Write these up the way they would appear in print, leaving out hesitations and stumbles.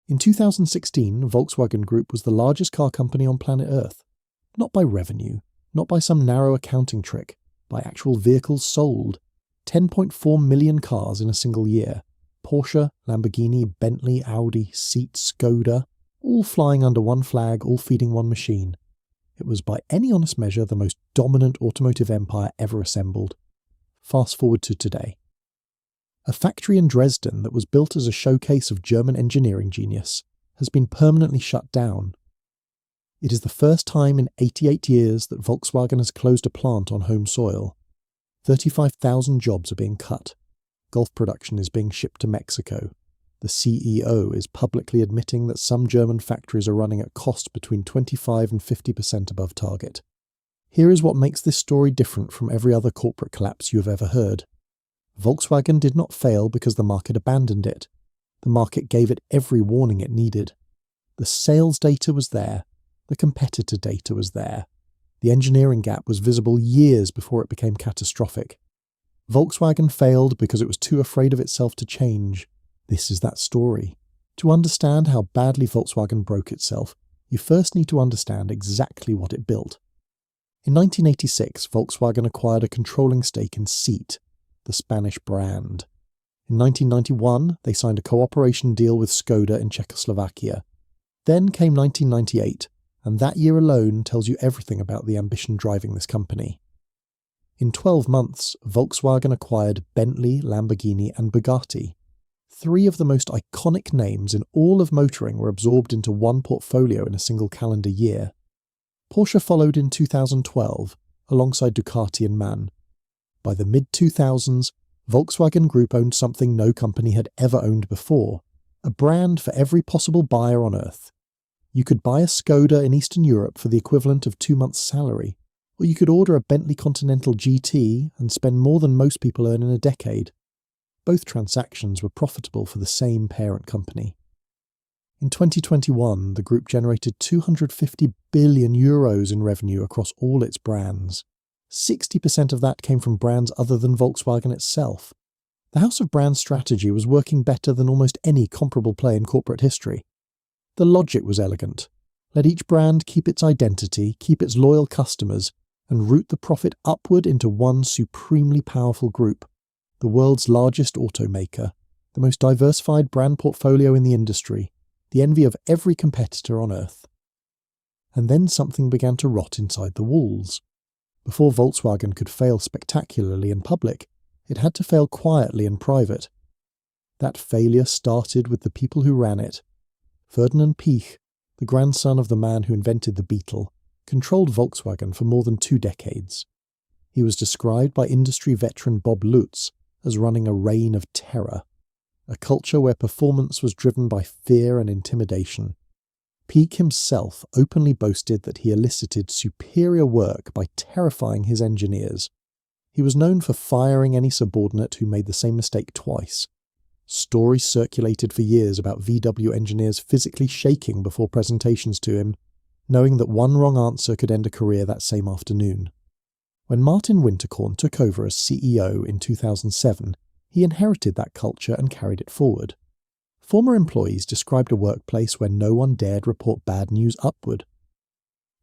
In 2016, Volkswagen Group was the largest car company on planet Earth. Not by revenue, not by some narrow accounting trick, by actual vehicles sold. 10.4 million cars in a single year. Porsche, Lamborghini, Bentley, Audi, Seat, Skoda, all flying under one flag, all feeding one machine. It was by any honest measure the most dominant automotive empire ever assembled. Fast forward to today. A factory in Dresden that was built as a showcase of German engineering genius has been permanently shut down. It is the first time in 88 years that Volkswagen has closed a plant on home soil. 35,000 jobs are being cut. Golf production is being shipped to Mexico. The CEO is publicly admitting that some German factories are running at cost between 25 and 50% above target. Here is what makes this story different from every other corporate collapse you have ever heard. Volkswagen did not fail because the market abandoned it. The market gave it every warning it needed. The sales data was there. The competitor data was there. The engineering gap was visible years before it became catastrophic. Volkswagen failed because it was too afraid of itself to change. This is that story. To understand how badly Volkswagen broke itself, you first need to understand exactly what it built. In 1986, Volkswagen acquired a controlling stake in Seat, the Spanish brand. In 1991, they signed a cooperation deal with Skoda in Czechoslovakia. Then came 1998, and that year alone tells you everything about the ambition driving this company. In 12 months, Volkswagen acquired Bentley, Lamborghini and Bugatti. 3 of the most iconic names in all of motoring were absorbed into one portfolio in a single calendar year. Porsche followed in 2012, alongside Ducati and MAN. By the mid-2000s, Volkswagen Group owned something no company had ever owned before, a brand for every possible buyer on Earth. You could buy a Skoda in Eastern Europe for the equivalent of 2 months' salary, or you could order a Bentley Continental GT and spend more than most people earn in a decade. Both transactions were profitable for the same parent company. In 2021, the group generated €250 billion in revenue across all its brands. 60% of that came from brands other than Volkswagen itself. The House of Brands strategy was working better than almost any comparable play in corporate history. The logic was elegant. Let each brand keep its identity, keep its loyal customers, and route the profit upward into one supremely powerful group. The world's largest automaker, the most diversified brand portfolio in the industry, the envy of every competitor on Earth. And then something began to rot inside the walls. Before Volkswagen could fail spectacularly in public, it had to fail quietly in private. That failure started with the people who ran it. Ferdinand Piëch, the grandson of the man who invented the Beetle, controlled Volkswagen for more than 2 decades. He was described by industry veteran Bob Lutz as running a reign of terror, a culture where performance was driven by fear and intimidation. Piëch himself openly boasted that he elicited superior work by terrifying his engineers. He was known for firing any subordinate who made the same mistake twice. Stories circulated for years about VW engineers physically shaking before presentations to him, knowing that one wrong answer could end a career that same afternoon. When Martin Winterkorn took over as CEO in 2007, he inherited that culture and carried it forward. Former employees described a workplace where no one dared report bad news upward.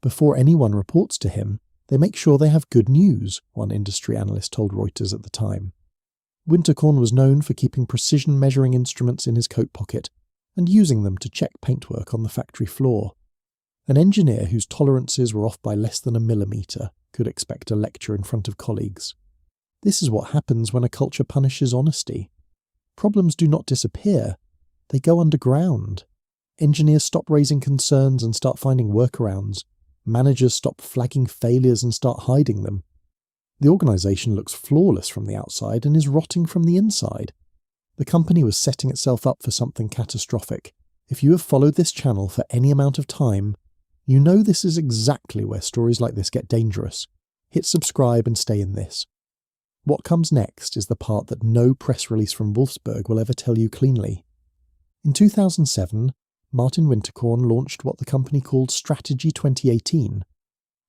Before anyone reports to him, they make sure they have good news, one industry analyst told Reuters at the time. Winterkorn was known for keeping precision measuring instruments in his coat pocket and using them to check paintwork on the factory floor. An engineer whose tolerances were off by less than a millimetre could expect a lecture in front of colleagues. This is what happens when a culture punishes honesty. Problems do not disappear. They go underground. Engineers stop raising concerns and start finding workarounds. Managers stop flagging failures and start hiding them. The organisation looks flawless from the outside and is rotting from the inside. The company was setting itself up for something catastrophic. If you have followed this channel for any amount of time, you know this is exactly where stories like this get dangerous. Hit subscribe and stay in this. What comes next is the part that no press release from Wolfsburg will ever tell you cleanly. In 2007, Martin Winterkorn launched what the company called Strategy 2018.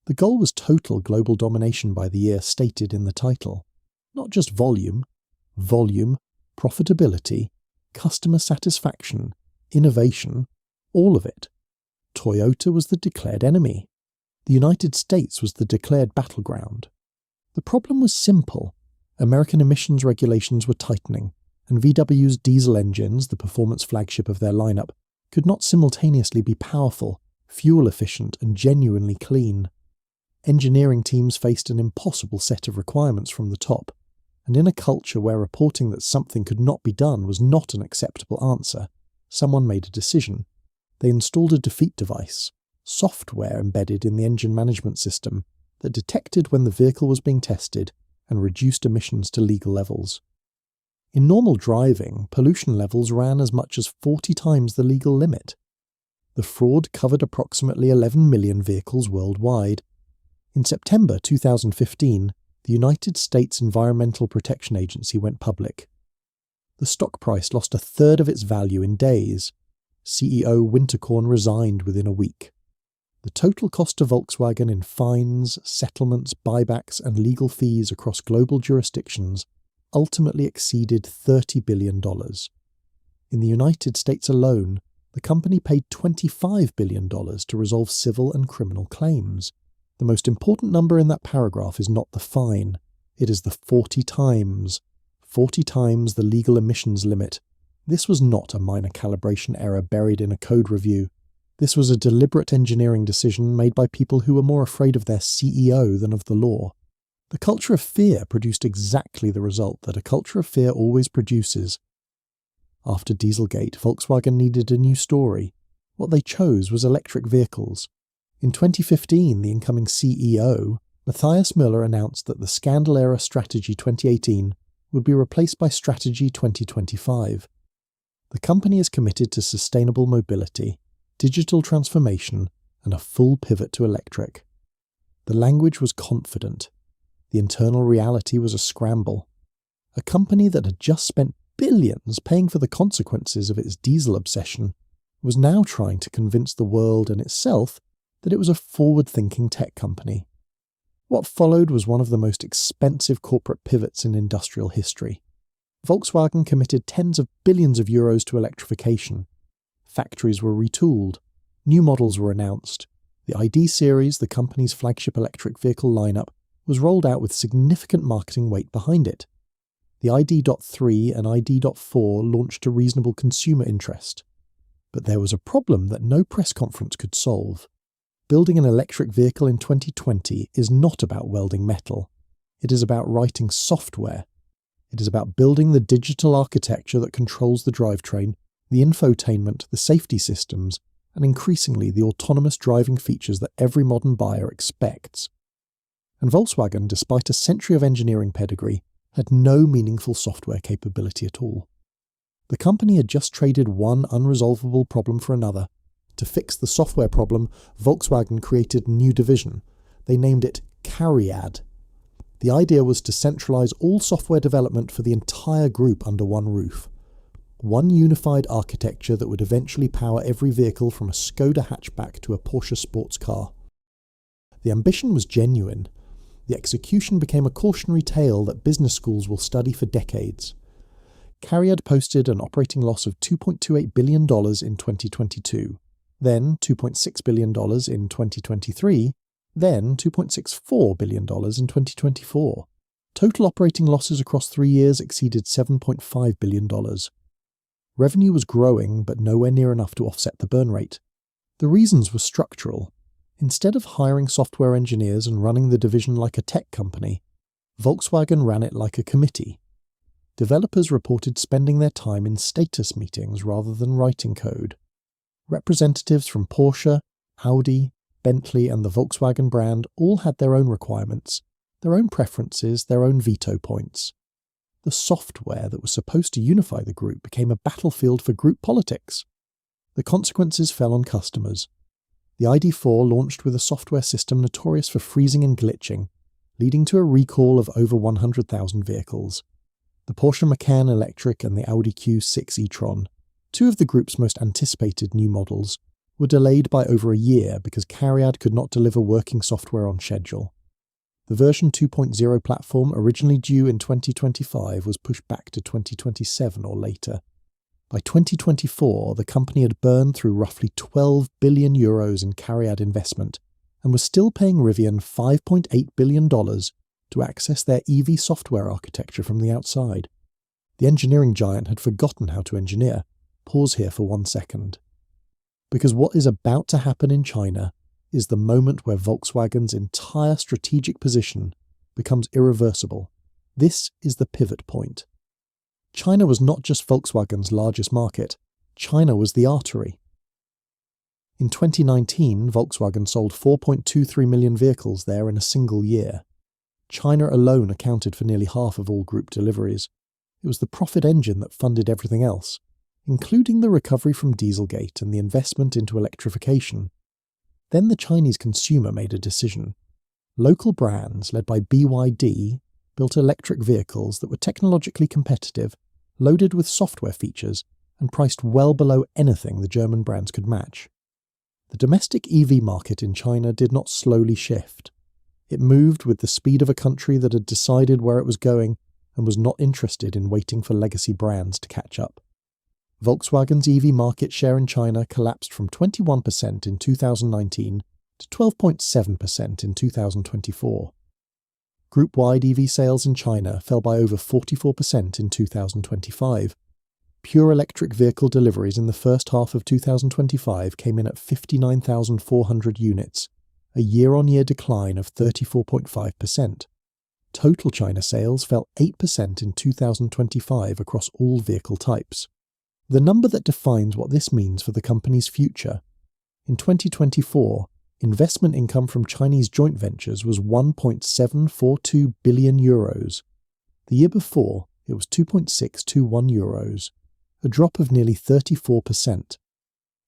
The goal was total global domination by the year stated in the title. Not just volume, profitability, customer satisfaction, innovation, all of it. Toyota was the declared enemy. The United States was the declared battleground. The problem was simple. American emissions regulations were tightening, and VW's diesel engines, the performance flagship of their lineup, could not simultaneously be powerful, fuel-efficient, and genuinely clean. Engineering teams faced an impossible set of requirements from the top, and in a culture where reporting that something could not be done was not an acceptable answer, someone made a decision. They installed a defeat device, software embedded in the engine management system, that detected when the vehicle was being tested and reduced emissions to legal levels. In normal driving, pollution levels ran as much as 40 times the legal limit. The fraud covered approximately 11 million vehicles worldwide. In September 2015, the United States Environmental Protection Agency went public. The stock price lost a third of its value in days. CEO Winterkorn resigned within a week. The total cost to Volkswagen in fines, settlements, buybacks, and legal fees across global jurisdictions ultimately exceeded $30 billion. In the United States alone, the company paid $25 billion to resolve civil and criminal claims. The most important number in that paragraph is not the fine, it is the 40 times. 40 times the legal emissions limit. This was not a minor calibration error buried in a code review. This was a deliberate engineering decision made by people who were more afraid of their CEO than of the law. The culture of fear produced exactly the result that a culture of fear always produces. After Dieselgate, Volkswagen needed a new story. What they chose was electric vehicles. In 2015, the incoming CEO, Matthias Müller, announced that the scandal-era Strategy 2018 would be replaced by Strategy 2025. The company is committed to sustainable mobility, digital transformation, and a full pivot to electric. The language was confident. The internal reality was a scramble. A company that had just spent billions paying for the consequences of its diesel obsession was now trying to convince the world and itself that it was a forward-thinking tech company. What followed was one of the most expensive corporate pivots in industrial history. Volkswagen committed tens of billions of euros to electrification. Factories were retooled. New models were announced. The ID series, the company's flagship electric vehicle lineup, was rolled out with significant marketing weight behind it. The ID.3 and ID.4 launched to reasonable consumer interest. But there was a problem that no press conference could solve. Building an electric vehicle in 2020 is not about welding metal. It is about writing software. It is about building the digital architecture that controls the drivetrain, the infotainment, the safety systems, and increasingly the autonomous driving features that every modern buyer expects. And Volkswagen, despite a century of engineering pedigree, had no meaningful software capability at all. The company had just traded one unresolvable problem for another. To fix the software problem, Volkswagen created a new division. They named it CARIAD. The idea was to centralize all software development for the entire group under one roof. One unified architecture that would eventually power every vehicle from a Skoda hatchback to a Porsche sports car. The ambition was genuine. The execution became a cautionary tale that business schools will study for decades. CARIAD posted an operating loss of $2.28 billion in 2022, then $2.6 billion in 2023, then $2.64 billion in 2024. Total operating losses across 3 years exceeded $7.5 billion. Revenue was growing, but nowhere near enough to offset the burn rate. The reasons were structural. Instead of hiring software engineers and running the division like a tech company, Volkswagen ran it like a committee. Developers reported spending their time in status meetings rather than writing code. Representatives from Porsche, Audi, Bentley, and the Volkswagen brand all had their own requirements, their own preferences, their own veto points. The software that was supposed to unify the group became a battlefield for group politics. The consequences fell on customers. The ID.4 launched with a software system notorious for freezing and glitching, leading to a recall of over 100,000 vehicles. The Porsche Macan Electric and the Audi Q6 e-tron, two of the group's most anticipated new models, were delayed by over a year because CARIAD could not deliver working software on schedule. The version 2.0 platform, originally due in 2025, was pushed back to 2027 or later. By 2024, the company had burned through roughly €12 billion in CARIAD investment and was still paying Rivian $5.8 billion to access their EV software architecture from the outside. The engineering giant had forgotten how to engineer. Pause here for 1 second. Because what is about to happen in China is the moment where Volkswagen's entire strategic position becomes irreversible. This is the pivot point. China was not just Volkswagen's largest market, China was the artery. In 2019, Volkswagen sold 4.23 million vehicles there in a single year. China alone accounted for nearly half of all group deliveries. It was the profit engine that funded everything else, including the recovery from Dieselgate and the investment into electrification. Then the Chinese consumer made a decision. Local brands, led by BYD, built electric vehicles that were technologically competitive, loaded with software features, and priced well below anything the German brands could match. The domestic EV market in China did not slowly shift. It moved with the speed of a country that had decided where it was going and was not interested in waiting for legacy brands to catch up. Volkswagen's EV market share in China collapsed from 21% in 2019 to 12.7% in 2024. Group-wide EV sales in China fell by over 44% in 2025. Pure electric vehicle deliveries in the first half of 2025 came in at 59,400 units, a year-on-year decline of 34.5%. Total China sales fell 8% in 2025 across all vehicle types. The number that defines what this means for the company's future. In 2024, investment income from Chinese joint ventures was €1.742 billion. The year before, it was €2.621, a drop of nearly 34%.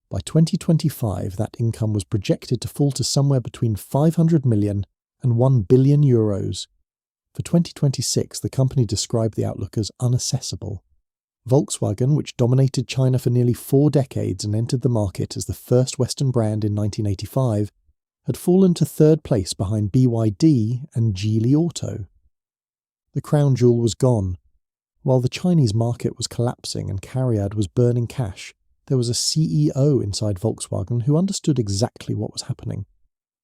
By 2025, that income was projected to fall to somewhere between €500 million and €1 billion. For 2026, the company described the outlook as unassessable. Volkswagen, which dominated China for nearly 4 decades and entered the market as the first Western brand in 1985, had fallen to third place behind BYD and Geely Auto. The crown jewel was gone. While the Chinese market was collapsing and CARIAD was burning cash, there was a CEO inside Volkswagen who understood exactly what was happening.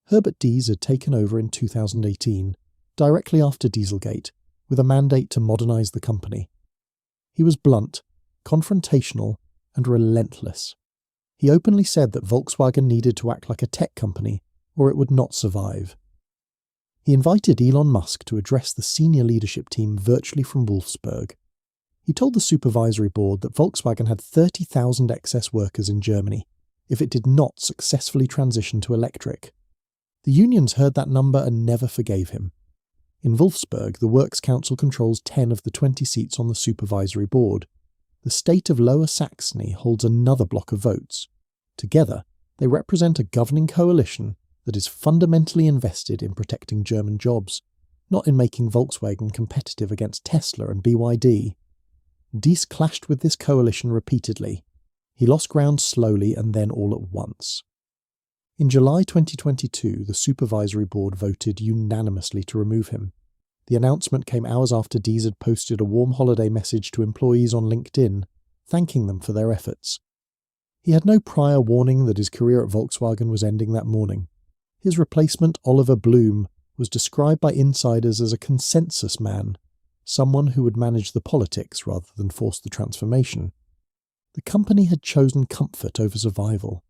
Herbert Diess had taken over in 2018, directly after Dieselgate, with a mandate to modernize the company. He was blunt, confrontational, and relentless. He openly said that Volkswagen needed to act like a tech company, or it would not survive. He invited Elon Musk to address the senior leadership team virtually from Wolfsburg. He told the supervisory board that Volkswagen had 30,000 excess workers in Germany if it did not successfully transition to electric. The unions heard that number and never forgave him. In Wolfsburg, the Works Council controls 10 of the 20 seats on the supervisory board. The state of Lower Saxony holds another block of votes. Together, they represent a governing coalition that is fundamentally invested in protecting German jobs, not in making Volkswagen competitive against Tesla and BYD. Diess clashed with this coalition repeatedly. He lost ground slowly and then all at once. In July 2022, the supervisory board voted unanimously to remove him. The announcement came hours after Diess had posted a warm holiday message to employees on LinkedIn, thanking them for their efforts. He had no prior warning that his career at Volkswagen was ending that morning. His replacement, Oliver Blume, was described by insiders as a consensus man, someone who would manage the politics rather than force the transformation. The company had chosen comfort over survival.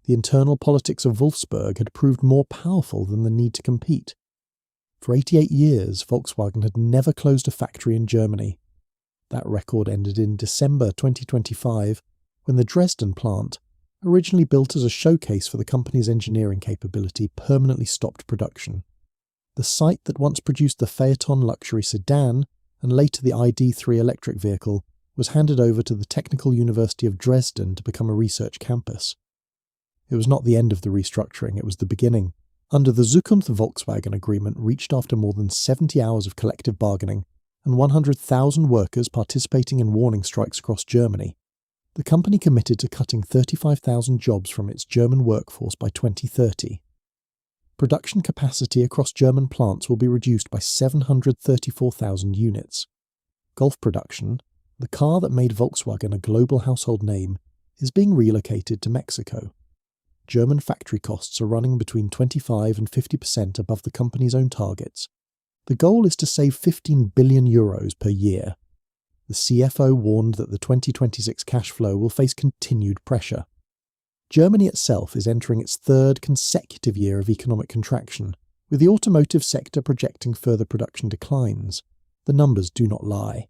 The internal politics of Wolfsburg had proved more powerful than the need to compete. For 88 years, Volkswagen had never closed a factory in Germany. That record ended in December 2025, when the Dresden plant, originally built as a showcase for the company's engineering capability, permanently stopped production. The site that once produced the Phaeton luxury sedan, and later the ID.3 electric vehicle, was handed over to the Technical University of Dresden to become a research campus. It was not the end of the restructuring, it was the beginning. Under the Zukunft Volkswagen agreement reached after more than 70 hours of collective bargaining and 100,000 workers participating in warning strikes across Germany, the company committed to cutting 35,000 jobs from its German workforce by 2030. Production capacity across German plants will be reduced by 734,000 units. Golf production, The car that made Volkswagen a global household name is being relocated to Mexico. German factory costs are running between 25 and 50% above the company's own targets. The goal is to save €15 billion per year. The CFO warned that the 2026 cash flow will face continued pressure. Germany itself is entering its third consecutive year of economic contraction, with the automotive sector projecting further production declines. The numbers do not lie.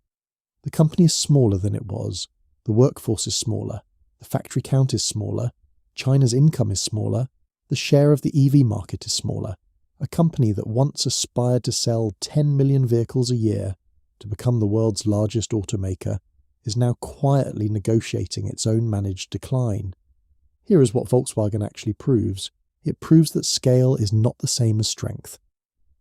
The company is smaller than it was. The workforce is smaller. The factory count is smaller. China's income is smaller. The share of the EV market is smaller. A company that once aspired to sell 10 million vehicles a year to become the world's largest automaker is now quietly negotiating its own managed decline. Here is what Volkswagen actually proves. It proves that scale is not the same as strength.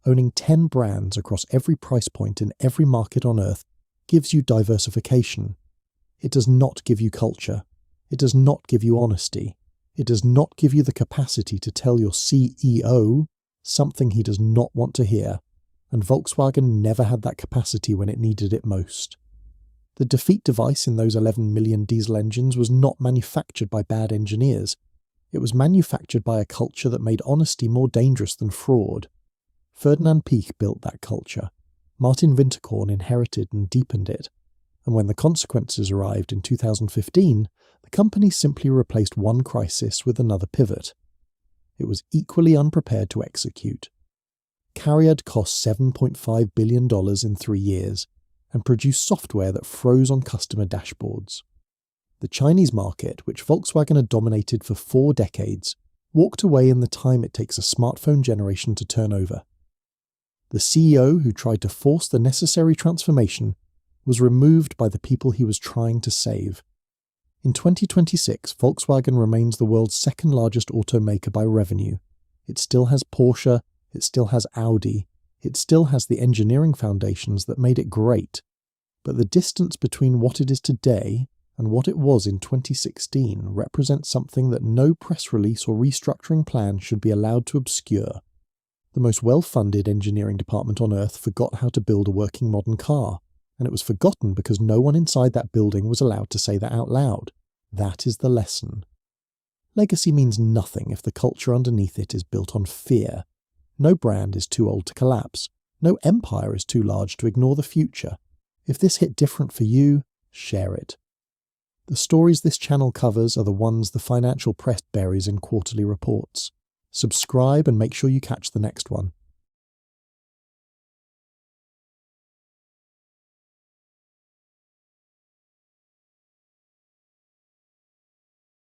Owning 10 brands across every price point in every market on Earth gives you diversification. It does not give you culture. It does not give you honesty. It does not give you the capacity to tell your CEO something he does not want to hear, and Volkswagen never had that capacity when it needed it most. The defeat device in those 11 million diesel engines was not manufactured by bad engineers. It was manufactured by a culture that made honesty more dangerous than fraud. Ferdinand Piech built that culture. Martin Winterkorn inherited and deepened it. And when the consequences arrived in 2015, the company simply replaced one crisis with another pivot. It was equally unprepared to execute. Cariad cost $7.5 billion in 3 years and produced software that froze on customer dashboards. The Chinese market, which Volkswagen had dominated for 4 decades, walked away in the time it takes a smartphone generation to turn over. The CEO who tried to force the necessary transformation was removed by the people he was trying to save. In 2026, Volkswagen remains the world's second largest automaker by revenue. It still has Porsche, it still has Audi, it still has the engineering foundations that made it great. But the distance between what it is today and what it was in 2016 represents something that no press release or restructuring plan should be allowed to obscure. The most well-funded engineering department on Earth forgot how to build a working modern car, and it was forgotten because no one inside that building was allowed to say that out loud. That is the lesson. Legacy means nothing if the culture underneath it is built on fear. No brand is too old to collapse. No empire is too large to ignore the future. If this hit different for you, share it. The stories this channel covers are the ones the financial press buries in quarterly reports. Subscribe and make sure you catch the next one.